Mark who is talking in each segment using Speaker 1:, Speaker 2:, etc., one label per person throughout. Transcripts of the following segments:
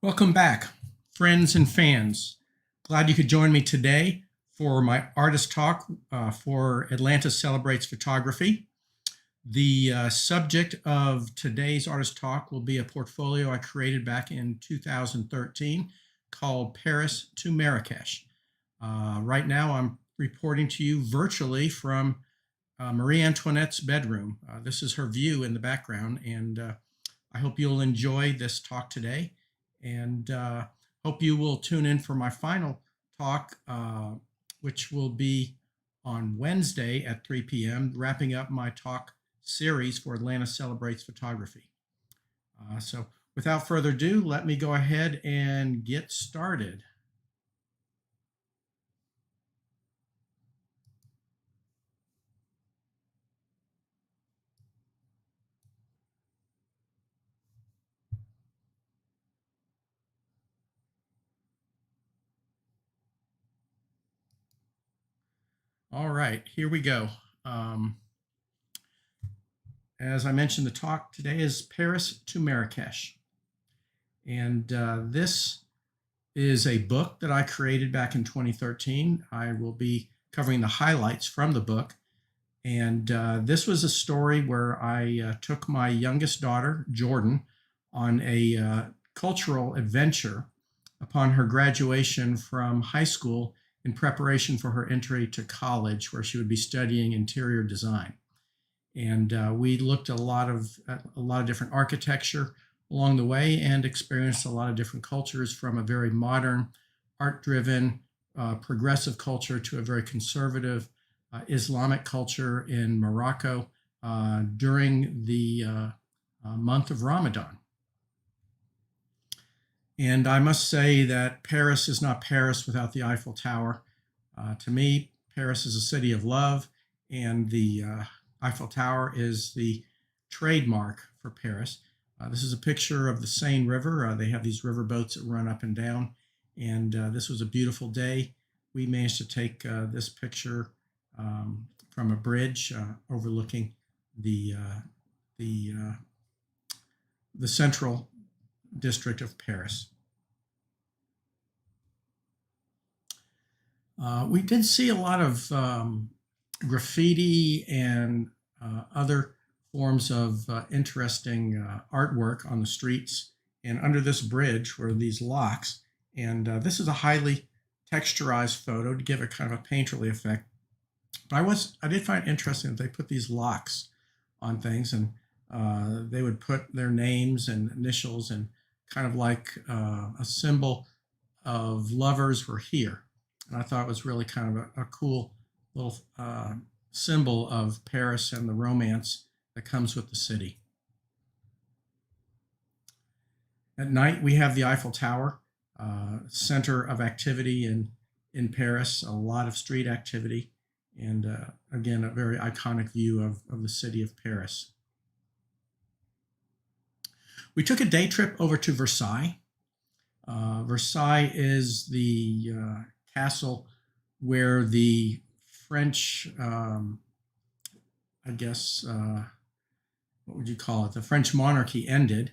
Speaker 1: Welcome back, friends and fans. Glad you could join me today for my artist talk for Atlanta Celebrates Photography. The subject of today's artist talk will be a portfolio I created back in 2013 called Paris to Marrakech. Right now, I'm reporting to you virtually from Marie Antoinette's bedroom. This is her view in the background, and I hope you'll enjoy this talk today, and hope you will tune in for my final talk, which will be on Wednesday at 3 p.m., wrapping up my talk series for Atlanta Celebrates Photography. So without further ado, let me go ahead and get started. All right, here we go. As I mentioned, the talk today is Paris to Marrakech. And this is a book that I created back in 2013. I will be covering the highlights from the book. And this was a story where I took my youngest daughter, Jordan, on a cultural adventure upon her graduation from high school in preparation for her entry to college, where she would be studying interior design. And we looked at a lot of different architecture along the way and experienced a lot of different cultures, from a very modern, art-driven, progressive culture to a very conservative Islamic culture in Morocco during the month of Ramadan. And I must say that Paris is not Paris without the Eiffel Tower. To me, Paris is a city of love, and the Eiffel Tower is the trademark for Paris. This is a picture of the Seine River. They have these river boats that run up and down, and this was a beautiful day. We managed to take this picture from a bridge overlooking the central district of Paris. We did see a lot of graffiti and other forms of interesting artwork on the streets. And under this bridge were these locks. And this is a highly texturized photo to give it kind of a painterly effect. But I did find it interesting that they put these locks on things, and they would put their names and initials, and kind of like a symbol of lovers were here. And I thought it was really kind of a cool little symbol of Paris and the romance that comes with the city. At night, we have the Eiffel Tower, center of activity in Paris, a lot of street activity, and again, a very iconic view of the city of Paris. We took a day trip over to Versailles. Versailles is the castle where the French, I guess, what would you call it? The French monarchy ended.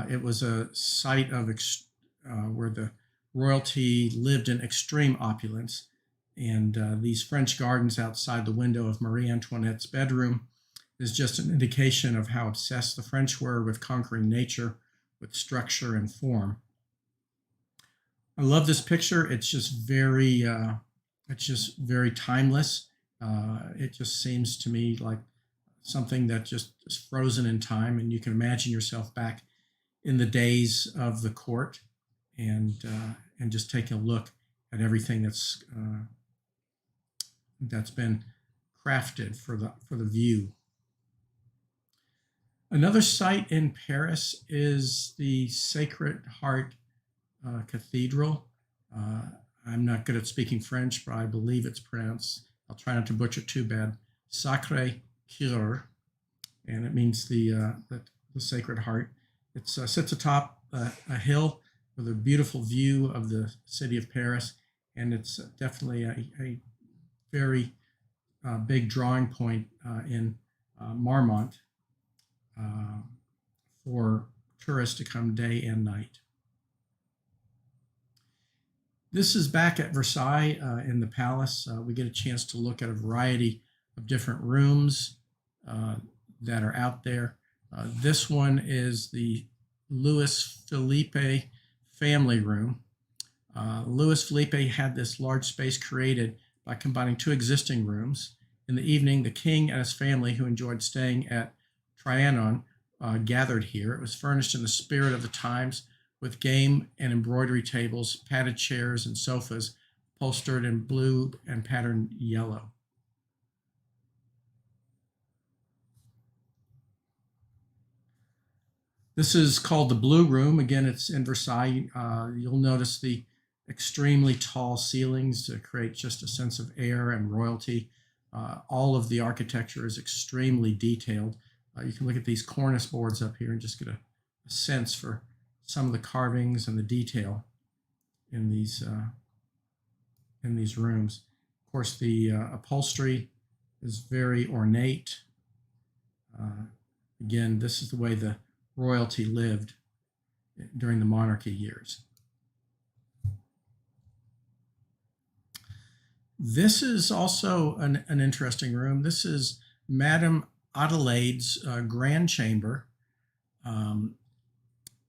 Speaker 1: It was a site of where the royalty lived in extreme opulence. And these French gardens outside the window of Marie Antoinette's bedroom is just an indication of how obsessed the French were with conquering nature, with structure and form. I love this picture. It's just very timeless. It just seems to me like something that just is frozen in time, and you can imagine yourself back in the days of the court, and just taking a look at everything that's been crafted for the view. Another site in Paris is the Sacred Heart Cathedral. I'm not good at speaking French, but I believe it's pronounced, I'll try not to butcher too bad, Sacré-Cœur, and it means the Sacred Heart. It sits atop a hill with a beautiful view of the city of Paris, and it's definitely a very big drawing point in Marmont for tourists to come day and night. This is back at Versailles in the palace. We get a chance to look at a variety of different rooms that are out there. This one is the Louis Philippe family room. Louis Philippe had this large space created by combining two existing rooms. In the evening, the king and his family, who enjoyed staying at Trianon, gathered here. It was furnished in the spirit of the times with game and embroidery tables, padded chairs, and sofas upholstered in blue and patterned yellow. This is called the Blue Room. Again, it's in Versailles. You'll notice the extremely tall ceilings to create just a sense of air and royalty. All of the architecture is extremely detailed. You can look at these cornice boards up here and just get a sense for some of the carvings and the detail in these rooms. Of course, the upholstery is very ornate. Again, this is the way the royalty lived during the monarchy years. This is also an interesting room. This is Madame Adelaide's grand chamber.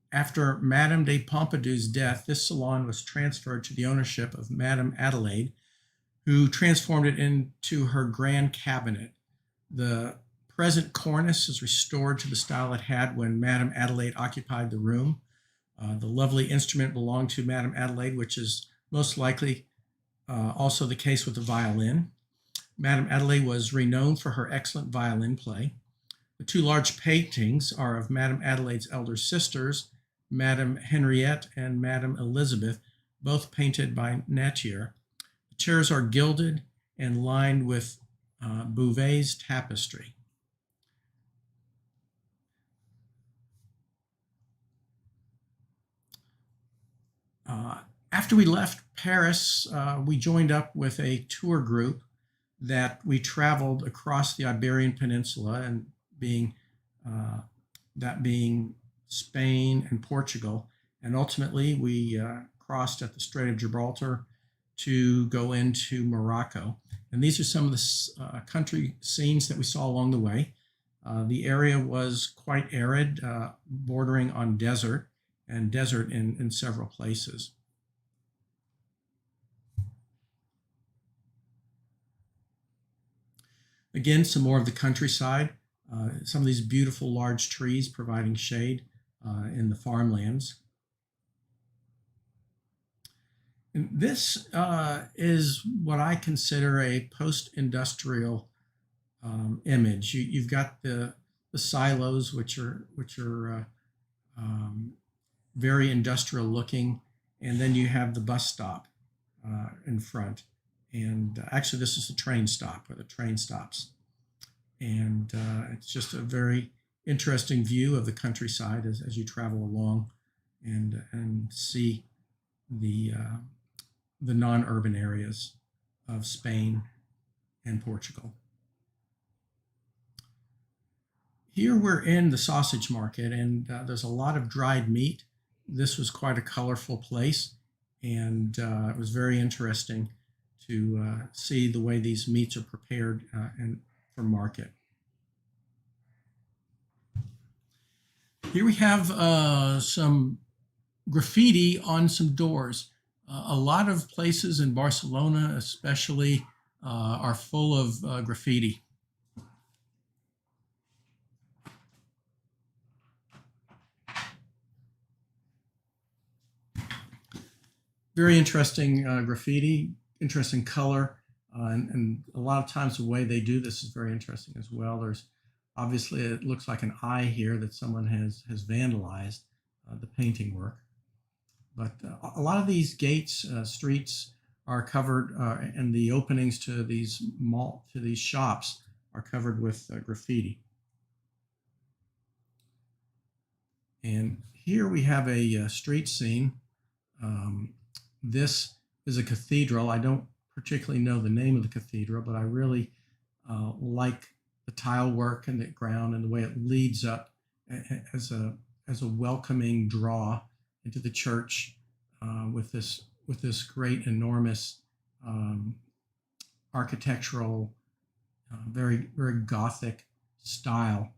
Speaker 1: After Madame de Pompadour's death, this salon was transferred to the ownership of Madame Adelaide, who transformed it into her grand cabinet. The present cornice is restored to the style it had when Madame Adelaide occupied the room. The lovely instrument belonged to Madame Adelaide, which is most likely also the case with the violin. Madame Adelaide was renowned for her excellent violin play. The two large paintings are of Madame Adelaide's elder sisters, Madame Henriette and Madame Elizabeth, both painted by Nattier. The chairs are gilded and lined with Beauvais tapestry. After we left Paris, we joined up with a tour group that we traveled across the Iberian Peninsula, and that being Spain and Portugal. And ultimately, we crossed at the Strait of Gibraltar to go into Morocco. And these are some of the country scenes that we saw along the way. The area was quite arid, bordering on desert, and desert in several places. Again, some more of the countryside. Some of these beautiful large trees providing shade in the farmlands. And this is what I consider a post-industrial image. You've got the silos, which are very industrial looking, and then you have the bus stop in front. And actually, this is the train stop, where the train stops. And it's just a very interesting view of the countryside as you travel along and see the non-urban areas of Spain and Portugal. Here we're in the sausage market, and there's a lot of dried meat. This was quite a colorful place, and it was very interesting to see the way these meats are prepared for market. Here we have some graffiti on some doors. A lot of places in Barcelona especially are full of graffiti. Very interesting graffiti, interesting color, and a lot of times the way they do this is very interesting as well. There's obviously, it looks like an eye here that someone has vandalized the painting work. But a lot of these gates, streets are covered, and the openings to these shops are covered with graffiti. And here we have a street scene. This is a cathedral. I don't particularly know the name of the cathedral, but I really like the tile work and the ground and the way it leads up as a welcoming draw into the church with this with this great, enormous architectural, very, very Gothic style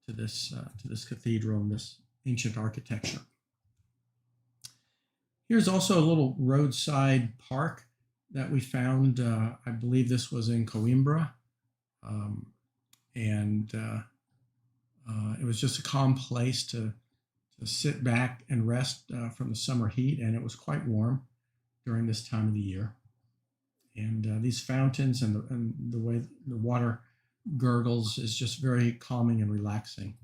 Speaker 1: to this cathedral and this ancient architecture. Here's also a little roadside park that we found. I believe this was in Coimbra, and it was just a calm place to sit back and rest from the summer heat, and it was quite warm during this time of the year. And these fountains and the way the water gurgles is just very calming and relaxing.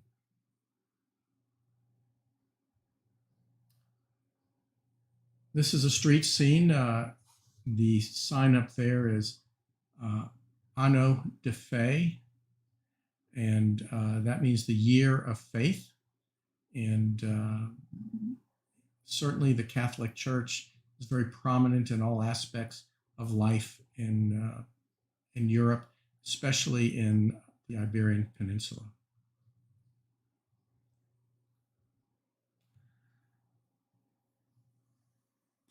Speaker 1: This is a street scene. The sign up there is Anno de Fe, and that means the year of faith. And certainly the Catholic Church is very prominent in all aspects of life in Europe, especially in the Iberian Peninsula.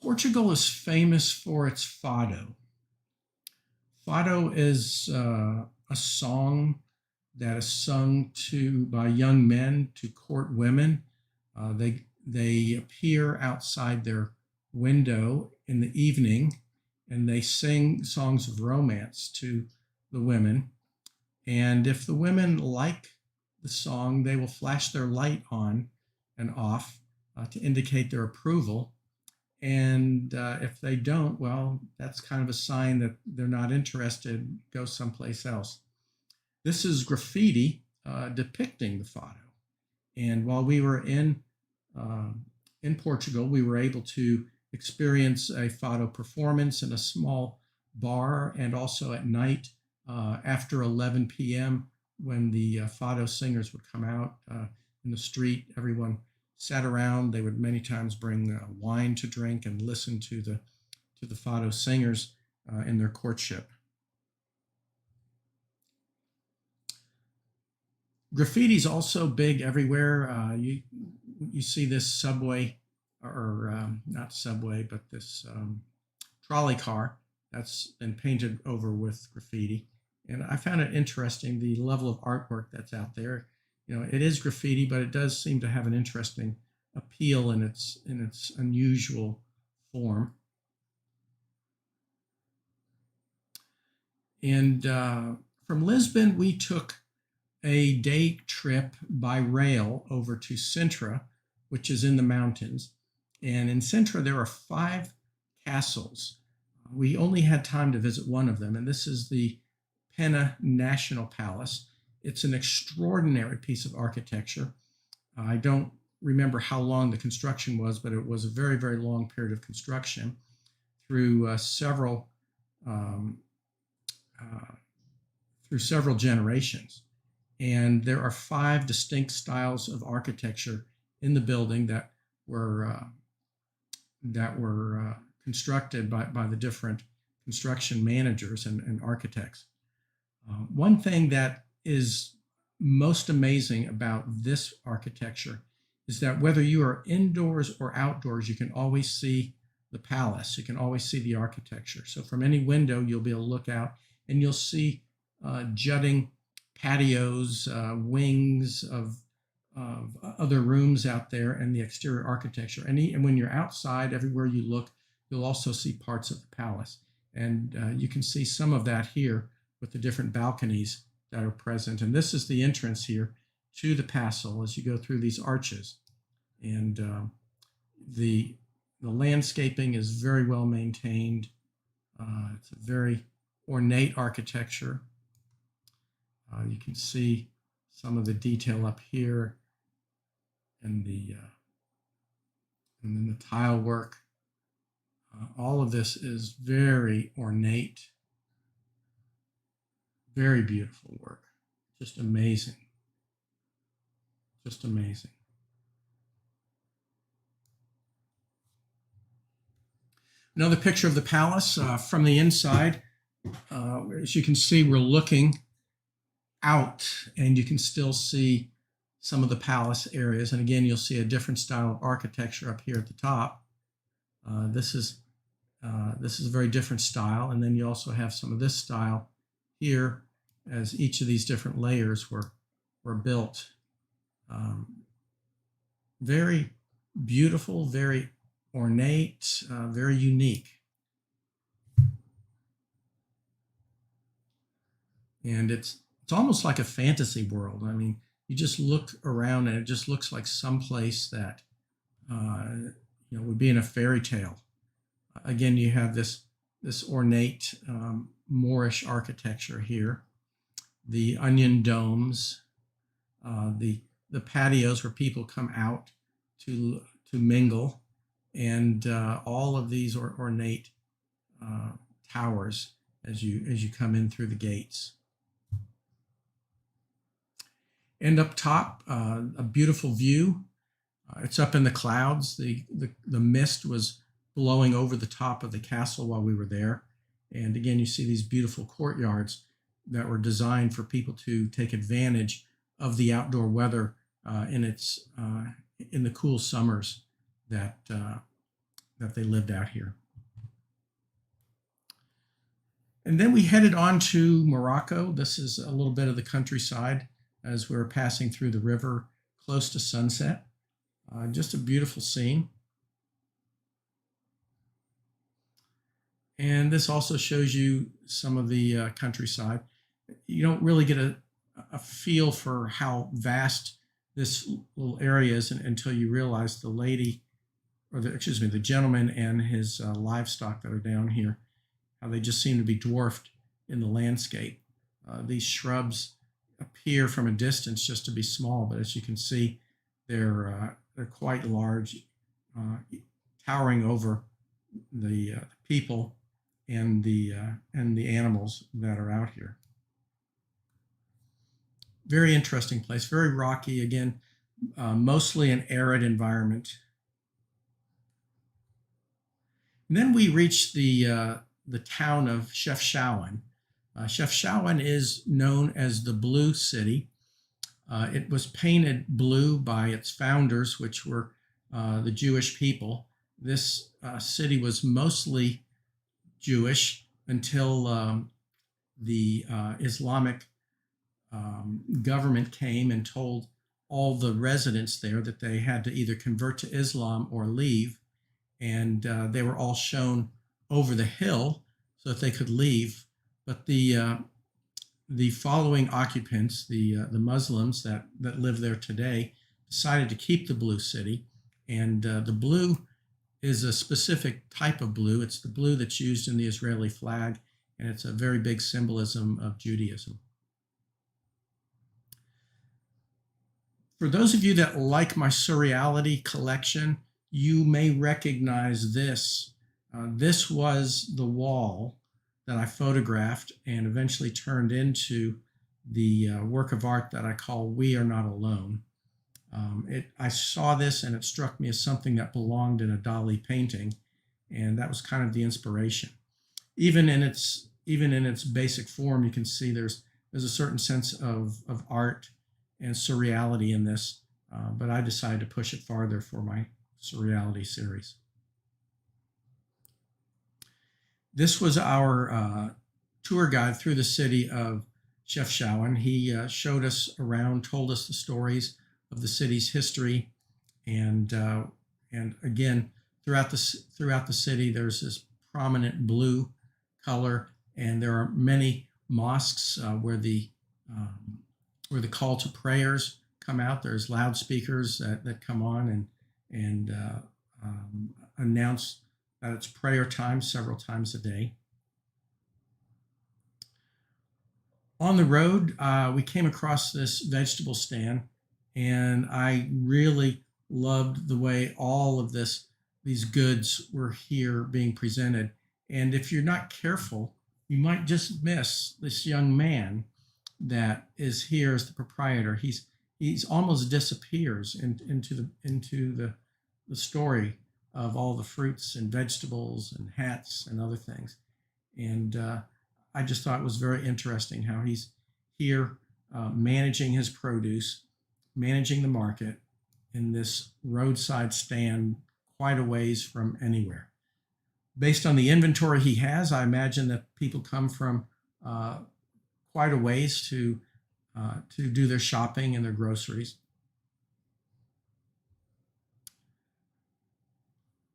Speaker 1: Portugal is famous for its fado. Fado is a song that is sung by young men to court women. They appear outside their window in the evening, and they sing songs of romance to the women. And if the women like the song, they will flash their light on and off to indicate their approval. And if they don't, well, that's kind of a sign that they're not interested, go someplace else. This is graffiti depicting the fado. And while we were in Portugal, we were able to experience a fado performance in a small bar, and also at night after 11 p.m. when the fado singers would come out in the street. Everyone sat around. They would many times bring wine to drink and listen to the fado singers in their courtship. Graffiti is also big everywhere. You see this subway, or not subway, but this trolley car that's been painted over with graffiti. And I found it interesting, the level of artwork that's out there. You know, it is graffiti, but it does seem to have an interesting appeal in its unusual form. And from Lisbon, we took a day trip by rail over to Sintra, which is in the mountains. And in Sintra, there are 5 castles. We only had time to visit one of them, and this is the Pena National Palace. It's an extraordinary piece of architecture. I don't remember how long the construction was, but it was a very, very long period of construction through several generations. And there are 5 distinct styles of architecture in the building that were constructed by the different construction managers and architects. One thing that is most amazing about this architecture is that whether you are indoors or outdoors, you can always see the palace. You can always see the architecture. So from any window, you'll be able to look out and you'll see jutting patios, wings of other rooms out there, and the exterior architecture. And when you're outside, everywhere you look, you'll also see parts of the palace. And you can see some of that here with the different balconies that are present. And this is the entrance here to the castle as you go through these arches. And the landscaping is very well maintained. It's a very ornate architecture. You can see some of the detail up here, and then the tile work. All of this is very ornate, very beautiful work. Just amazing. Just amazing. Another picture of the palace from the inside. As you can see, we're looking out, and you can still see some of the palace areas. And again, you'll see a different style of architecture up here at the top. This is This is a very different style. And then you also have some of this style here as each of these different layers were built. Very beautiful, very ornate, very unique. And it's almost like a fantasy world. I mean, you just look around and it just looks like someplace that would be in a fairy tale. Again, you have this ornate Moorish architecture here, the onion domes, the patios where people come out to mingle, and all of these ornate towers as you come in through the gates. And up top, a beautiful view. It's up in the clouds. The mist was blowing over the top of the castle while we were there. And again, you see these beautiful courtyards that were designed for people to take advantage of the outdoor weather in the cool summers that they lived out here. And then we headed on to Morocco. This is a little bit of the countryside as we were passing through the river close to sunset. Just a beautiful scene. And this also shows you some of the countryside. You don't really get a feel for how vast this little area is until you realize the gentleman and his livestock that are down here, how they just seem to be dwarfed in the landscape. These shrubs appear from a distance just to be small, but as you can see, they're quite large, towering over the people and the animals that are out here. Very interesting place, very rocky, again, mostly an arid environment. And then we reached the town of Chefchaouen. Chefchaouen is known as the Blue City. It was painted blue by its founders, which were the Jewish people. This city was mostly Jewish until the Islamic government came and told all the residents there that they had to either convert to Islam or leave. And they were all shown over the hill so that they could leave. But the following occupants, the Muslims that live there today, decided to keep the Blue City. And the blue is a specific type of blue. It's the blue that's used in the Israeli flag, and it's a very big symbolism of Judaism. For those of you that like my surreality collection, you may recognize this. This was the wall that I photographed and eventually turned into the work of art that I call We Are Not Alone. I saw this and it struck me as something that belonged in a Dali painting, and that was kind of the inspiration. Even in its basic form, you can see there's a certain sense of art and surreality in this, but I decided to push it farther for my surreality series. This was our tour guide through the city of Chefchaouen. He showed us around, told us the stories of the city's history, and again, throughout the city, there's this prominent blue color, and there are many mosques where the call to prayers come out. There's loudspeakers that come on and announce that it's prayer time several times a day. On the road, we came across this vegetable stand, and I really loved the way all of these goods were here being presented. And if you're not careful, you might just miss this young man that is here as the proprietor. He's almost disappears into the story of all the fruits and vegetables and hats and other things. And I just thought it was very interesting how he's here managing his produce, managing the market in this roadside stand quite a ways from anywhere. Based on the inventory he has, I imagine that people come from quite a ways to do their shopping and their groceries.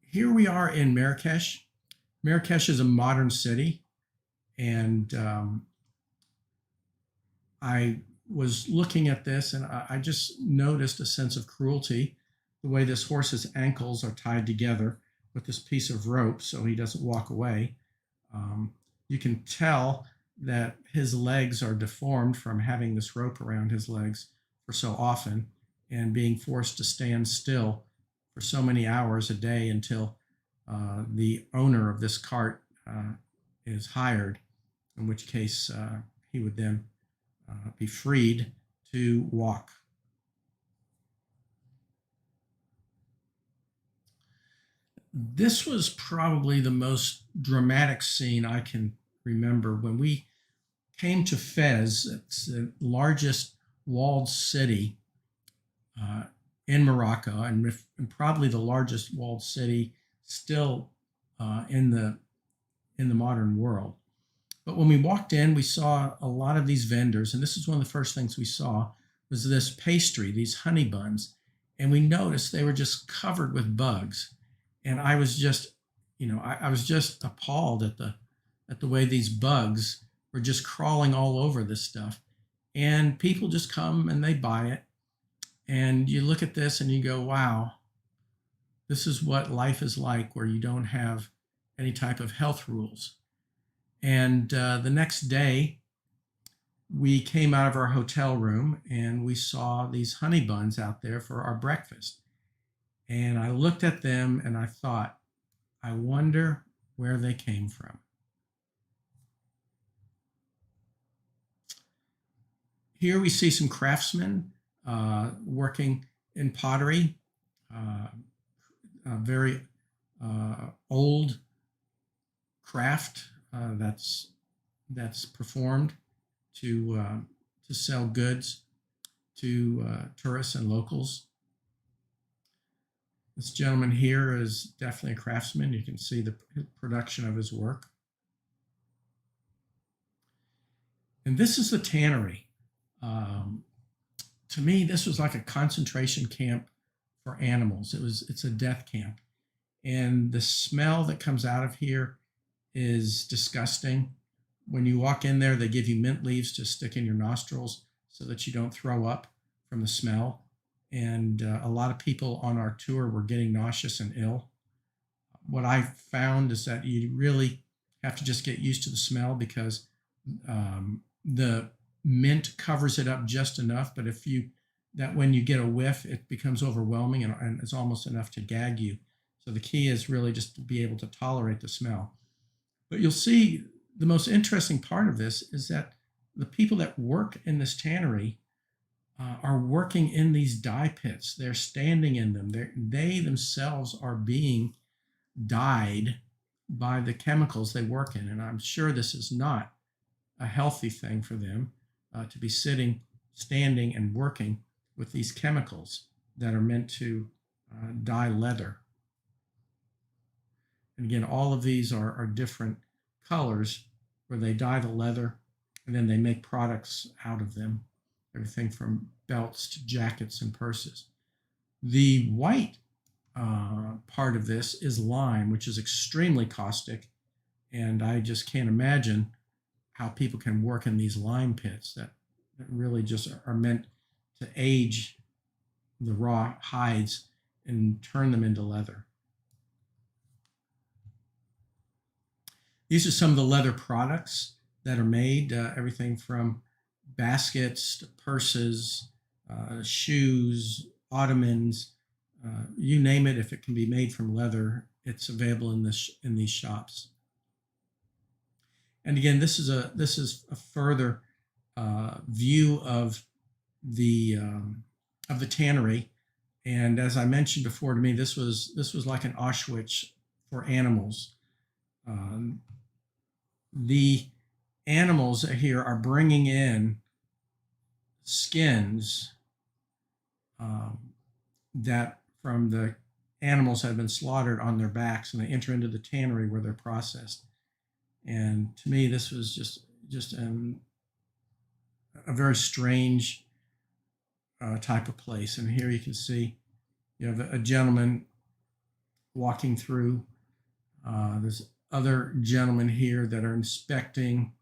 Speaker 1: Here we are in Marrakech. Marrakech is a modern city, and I was looking at this and I just noticed a sense of cruelty, the way this horse's ankles are tied together with this piece of rope so he doesn't walk away. You can tell that his legs are deformed from having this rope around his legs for so often and being forced to stand still for so many hours a day until the owner of this cart is hired, in which case he would then be freed to walk. This was probably the most dramatic scene I can remember. When we came to Fez, it's the largest walled city in Morocco, and probably the largest walled city still in the modern world. But when we walked in, we saw a lot of these vendors, and this is one of the first things we saw was this pastry, these honey buns, and we noticed they were just covered with bugs. And I was just, I was just appalled at the way these bugs were just crawling all over this stuff. And people just come and they buy it. And you look at this and you go, wow, this is what life is like where you don't have any type of health rules. And the next day, we came out of our hotel room and we saw these honey buns out there for our breakfast. And I looked at them and I thought, I wonder where they came from. Here we see some craftsmen working in pottery, a very old craft that's performed to sell goods to tourists and locals. This gentleman here is definitely a craftsman. You can see the production of his work. And this is the tannery. To me, this was like a concentration camp for animals. It's a death camp. And the smell that comes out of here is disgusting. When you walk in there, they give you mint leaves to stick in your nostrils so that you don't throw up from the smell. And a lot of people on our tour were getting nauseous and ill. What I found is that you really have to just get used to the smell because the mint covers it up just enough, but when you get a whiff, it becomes overwhelming and it's almost enough to gag you. So the key is really just to be able to tolerate the smell. But you'll see the most interesting part of this is that the people that work in this tannery are working in these dye pits. They're standing in them. They themselves are being dyed by the chemicals they work in. And I'm sure this is not a healthy thing for them to be sitting, standing, and working with these chemicals that are meant to dye leather. And again, all of these are different colors where they dye the leather and then they make products out of them. Everything from belts to jackets and purses. The white part of this is lime, which is extremely caustic. And I just can't imagine how people can work in these lime pits that really just are meant to age the raw hides and turn them into leather. These are some of the leather products that are made, everything from baskets to purses, shoes, ottomans, you name it. If it can be made from leather, it's available in these shops. And again, this is a further view of the tannery. And as I mentioned before, to me, this was like an Auschwitz for animals. The animals here are bringing in skins that from the animals have been slaughtered on their backs, and they enter into the tannery where they're processed. And to me, this was just a very strange type of place. And here you can see you have a gentleman walking through. There's other gentlemen here that are inspecting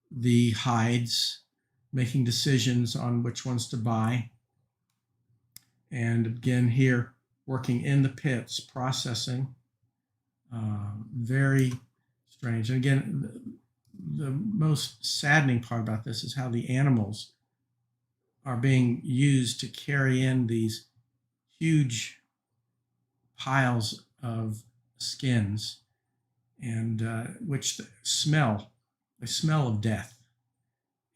Speaker 1: the hides, making decisions on which ones to buy. And again, here working in the pits, processing. Very strange. And again, the most saddening part about this is how the animals are being used to carry in these huge piles of skins, and which smell of death.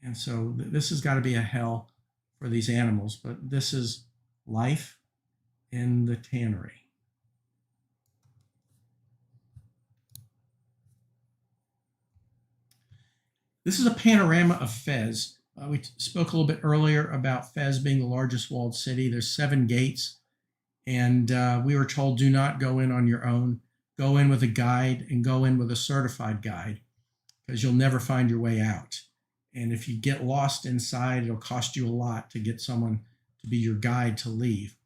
Speaker 1: And so this has got to be a hell for these animals, but this is life in the tannery. This is a panorama of Fez. We spoke a little bit earlier about Fez being the largest walled city. There's 7 gates, and we were told do not go in on your own. Go in with a guide, and go in with a certified guide, because you'll never find your way out. And if you get lost inside, it'll cost you a lot to get someone to be your guide to leave.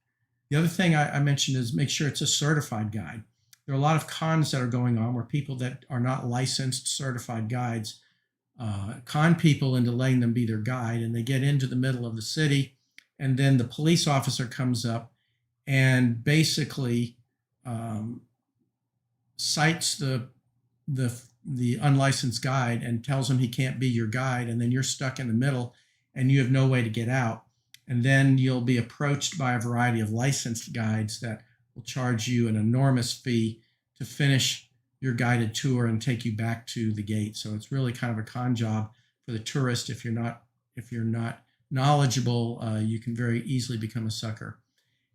Speaker 1: The other thing I mentioned is make sure it's a certified guide. There are a lot of cons that are going on where people that are not licensed certified guides con people into letting them be their guide, and they get into the middle of the city, and then the police officer comes up and basically cites the unlicensed guide and tells him he can't be your guide, and then you're stuck in the middle and you have no way to get out. And then you'll be approached by a variety of licensed guides that will charge you an enormous fee to finish your guided tour and take you back to the gate. So it's really kind of a con job for the tourist. If you're not knowledgeable, you can very easily become a sucker.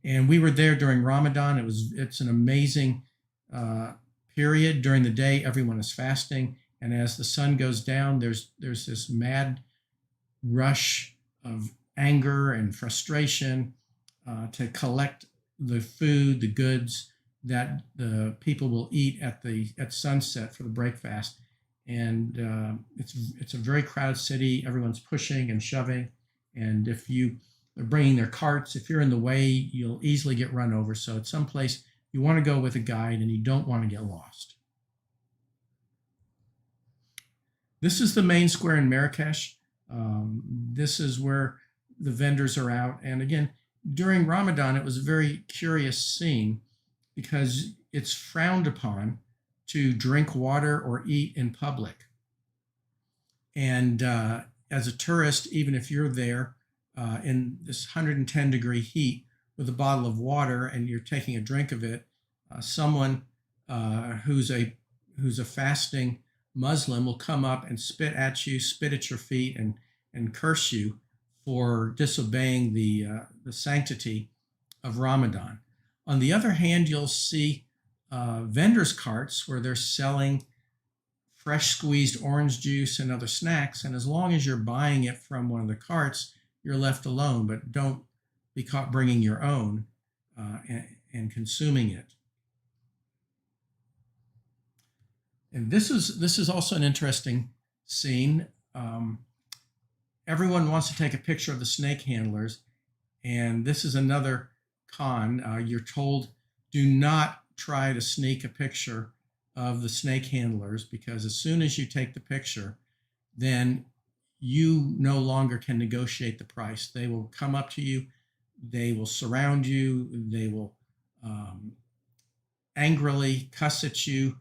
Speaker 1: And we were there during Ramadan. It's an amazing period. During the day, everyone is fasting, and as the sun goes down, there's this mad rush of anger and frustration to collect the food, the goods that the people will eat at sunset for the breakfast. And it's a very crowded city. Everyone's pushing and shoving, and if you are bringing their carts, if you're in the way, you'll easily get run over. So it's someplace you want to go with a guide, and you don't want to get lost. This is the main square in Marrakech. This is where the vendors are out. And again, during Ramadan, it was a very curious scene because it's frowned upon to drink water or eat in public. And as a tourist, even if you're there in this 110-degree heat with a bottle of water and you're taking a drink of it, someone who's a fasting Muslim will come up and spit at you, spit at your feet, and curse you for disobeying the sanctity of Ramadan. On the other hand, you'll see vendors' carts where they're selling fresh squeezed orange juice and other snacks, and as long as you're buying it from one of the carts, you're left alone, but don't be caught bringing your own and consuming it. And this is also an interesting scene. Everyone wants to take a picture of the snake handlers, and this is another con. You're told do not try to sneak a picture of the snake handlers, because as soon as you take the picture, then you no longer can negotiate the price. They will come up to you, they will surround you, they will angrily cuss at you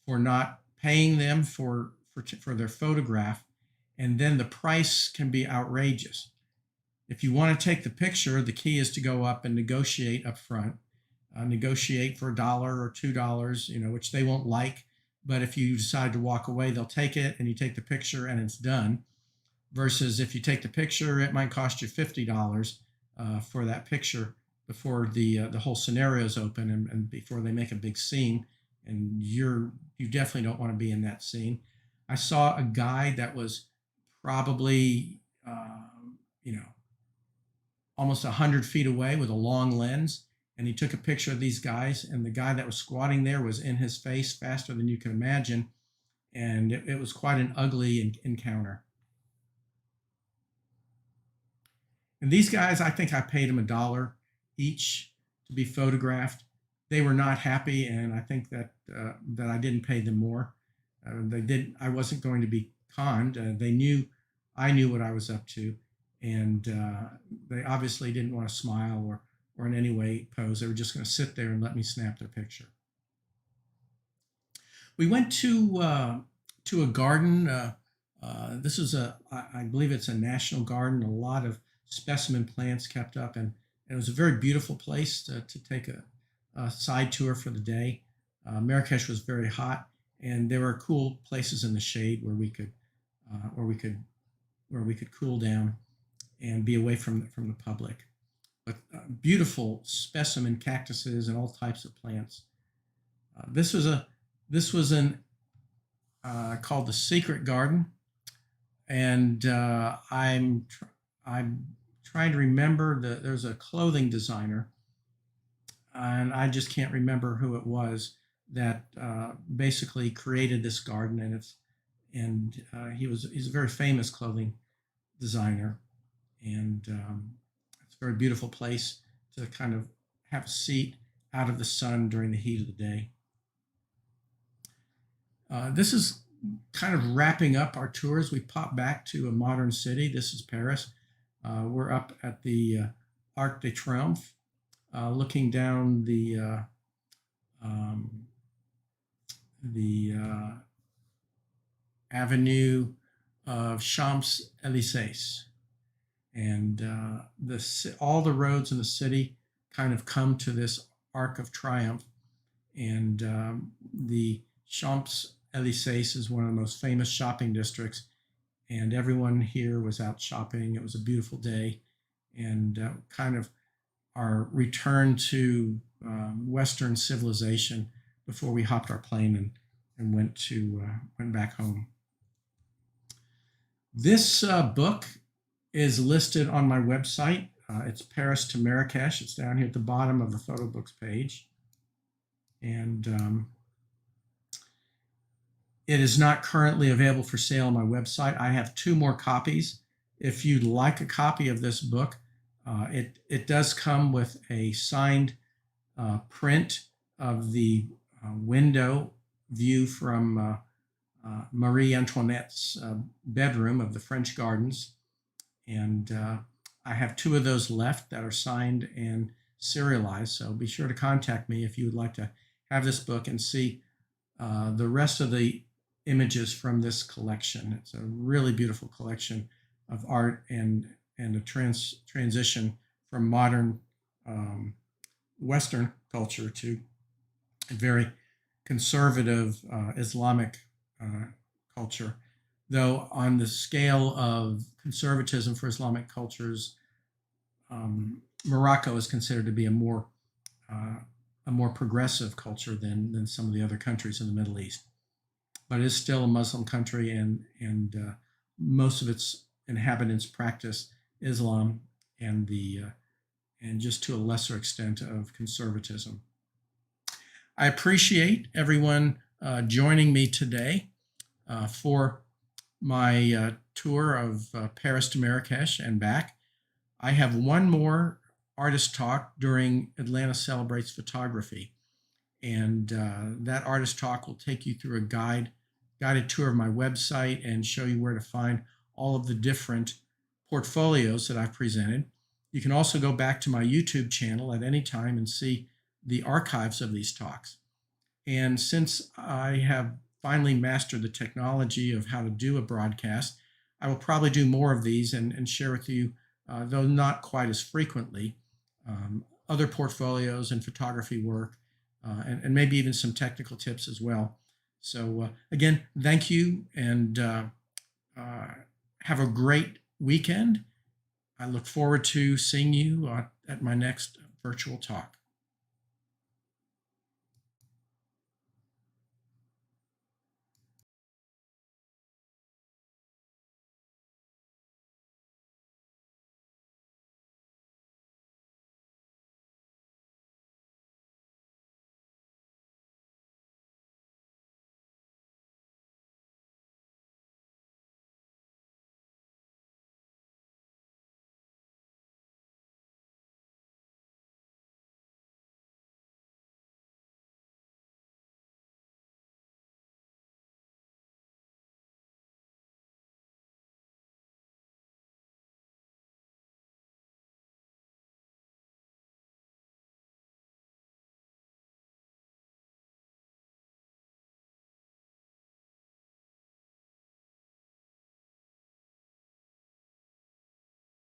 Speaker 1: for not paying them for their photograph, and then the price can be outrageous. If you want to take the picture, the key is to go up and negotiate up front. Negotiate for $1 or $2, which they won't like. But if you decide to walk away, they'll take it, and you take the picture, and it's done. Versus if you take the picture, it might cost you $50 for that picture before the whole scenario is open and before they make a big scene. And you definitely don't want to be in that scene. I saw a guy that was probably almost 100 feet away with a long lens, and he took a picture of these guys, and the guy that was squatting there was in his face faster than you can imagine, and it was quite an ugly encounter. And these guys, I think I paid them $1 each to be photographed. They were not happy, and I think that that I didn't pay them more. I wasn't going to be conned. They knew I knew what I was up to, and they obviously didn't want to smile or in any way pose. They were just going to sit there and let me snap their picture. We went to a garden. This is I believe it's a national garden. A lot of specimen plants kept up, and it was a very beautiful place to take a side tour for the day. Marrakech was very hot, and there were cool places in the shade where we could cool down and be away from the public. But beautiful specimen cactuses and all types of plants. This was called the Secret Garden, and I'm trying to remember there's a clothing designer, and I just can't remember who it was that basically created this garden, and he's a very famous clothing designer, and it's a very beautiful place to kind of have a seat out of the sun during the heat of the day. This is kind of wrapping up our tours. We pop back to a modern city. This is Paris. We're up at the Arc de Triomphe, looking down the Avenue of Champs-Élysées, and all the roads in the city kind of come to this Arc of Triumph, and the Champs-Élysées is one of the most famous shopping districts, and everyone here was out shopping. It was a beautiful day, and kind of our return to Western civilization before we hopped our plane and went back home. This book is listed on my website. It's Paris to Marrakech. It's down here at the bottom of the photo books page, and it is not currently available for sale on my website. I have 2 more copies. If you'd like a copy of this book, it does come with a signed print of the window view from Marie Antoinette's bedroom of the French Gardens. And I have 2 of those left that are signed and serialized. So be sure to contact me if you would like to have this book and see the rest of the images from this collection. It's a really beautiful collection of art and a transition from modern Western culture to a very conservative Islamic culture. Though on the scale of conservatism for Islamic cultures, Morocco is considered to be a more progressive culture than some of the other countries in the Middle East. But it is still a Muslim country, and most of its inhabitants practice Islam and just to a lesser extent of conservatism. I appreciate everyone joining me today for my tour of Paris to Marrakech and back. I have one more artist talk during Atlanta Celebrates Photography, and that artist talk will take you through a guided tour of my website and show you where to find all of the different portfolios that I've presented. You can also go back to my YouTube channel at any time and see the archives of these talks. And since I have finally mastered the technology of how to do a broadcast, I will probably do more of these and share with you, though not quite as frequently, other portfolios and photography work, and maybe even some technical tips as well. So again, thank you, and have a great weekend. I look forward to seeing you at my next virtual talk.